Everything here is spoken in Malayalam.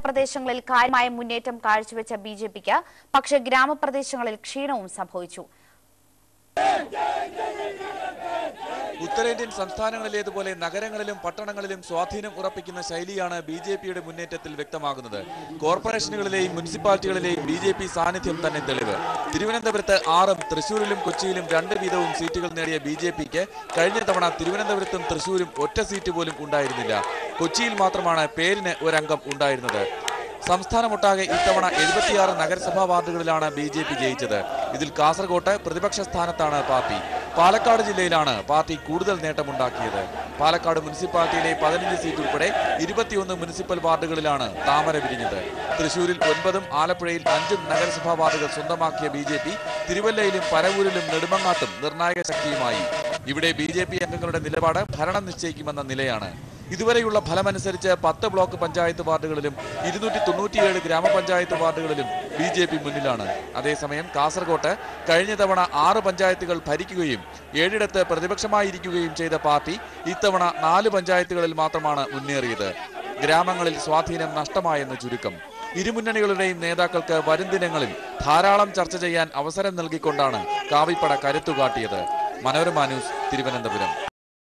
പ്രദേശങ്ങളിൽ കാര്യമായ മുന്നേറ്റം കാഴ്ചവെച്ച ബിജെപിക്ക് പക്ഷേ ഗ്രാമപ്രദേശങ്ങളിൽ ക്ഷീണവും സംഭവിച്ചു. ഉത്തരേന്ത്യൻ സംസ്ഥാനങ്ങളിലേതുപോലെ നഗരങ്ങളിലും പട്ടണങ്ങളിലും സ്വാധീനം ഉറപ്പിക്കുന്ന ശൈലിയാണ് ബിജെപിയുടെ മുന്നേറ്റത്തിൽ വ്യക്തമാകുന്നത്. കോർപ്പറേഷനുകളിലെയും മുനിസിപ്പാലിറ്റികളിലെയും ബിജെപി സാന്നിധ്യം തന്നെ തെളിവ്. തിരുവനന്തപുരത്ത് 6ഉം തൃശൂരിലും കൊച്ചിയിലും 2 വീതവും സീറ്റുകൾ നേടിയ ബിജെപിക്ക് കഴിഞ്ഞ തവണ തിരുവനന്തപുരത്തും തൃശൂരും ഒറ്റ സീറ്റ് പോലും ഉണ്ടായിരുന്നില്ല. കൊച്ചിയിൽ മാത്രമാണ് പേരിന് ഒരംഗം ഉണ്ടായിരുന്നത്. സംസ്ഥാനമൊട്ടാകെ ഇത്തവണ 76 നഗരസഭാ വാർഡുകളിലാണ് ബിജെപി ജയിച്ചത്. ഇതിൽ കാസർകോട്ട് പ്രതിപക്ഷ സ്ഥാനത്താണ് പാർട്ടി. പാലക്കാട് ജില്ലയിലാണ് പാർട്ടി കൂടുതൽ നേട്ടമുണ്ടാക്കിയത്. പാലക്കാട് മുനിസിപ്പാലിറ്റിയിലെ 15 സീറ്റ് ഉൾപ്പെടെ 21 മുനിസിപ്പൽ വാർഡുകളിലാണ് താമര വിരിഞ്ഞത്. തൃശൂരിൽ 9ഉം ആലപ്പുഴയിൽ 5ഉം നഗരസഭാ വാർഡുകൾ സ്വന്തമാക്കിയ ബിജെപി തിരുവല്ലയിലും പരവൂരിലും നെടുമങ്ങാട്ടും നിർണായക ശക്തിയുമായി. ഇവിടെ ബിജെപി അംഗങ്ങളുടെ നിലപാട് ഭരണം നിശ്ചയിക്കുമെന്ന നിലയാണ്. ഇതുവരെയുള്ള ഫലമനുസരിച്ച് 10 ബ്ലോക്ക് പഞ്ചായത്ത് വാർഡുകളിലും 297 ഗ്രാമപഞ്ചായത്ത് വാർഡുകളിലും ബിജെപി മുന്നിലാണ്. അതേസമയം കാസർകോട്ട് കഴിഞ്ഞ തവണ 6 പഞ്ചായത്തുകൾ ഭരിക്കുകയും 7ഇടത്ത് പ്രതിപക്ഷമായിരിക്കുകയും ചെയ്ത പാർട്ടി ഇത്തവണ 4 പഞ്ചായത്തുകളിൽ മാത്രമാണ് മുന്നേറിയത്. ഗ്രാമങ്ങളിൽ സ്വാധീനം നഷ്ടമായെന്ന് ചുരുക്കം. ഇരുമുന്നണികളുടെയും നേതാക്കൾക്ക് വരും ദിനങ്ങളിൽ ധാരാളം ചർച്ച ചെയ്യാൻ അവസരം നൽകിക്കൊണ്ടാണ് കാവിപ്പട കരുത്തുകാട്ടിയത്. മനോരമ ന്യൂസ്, തിരുവനന്തപുരം.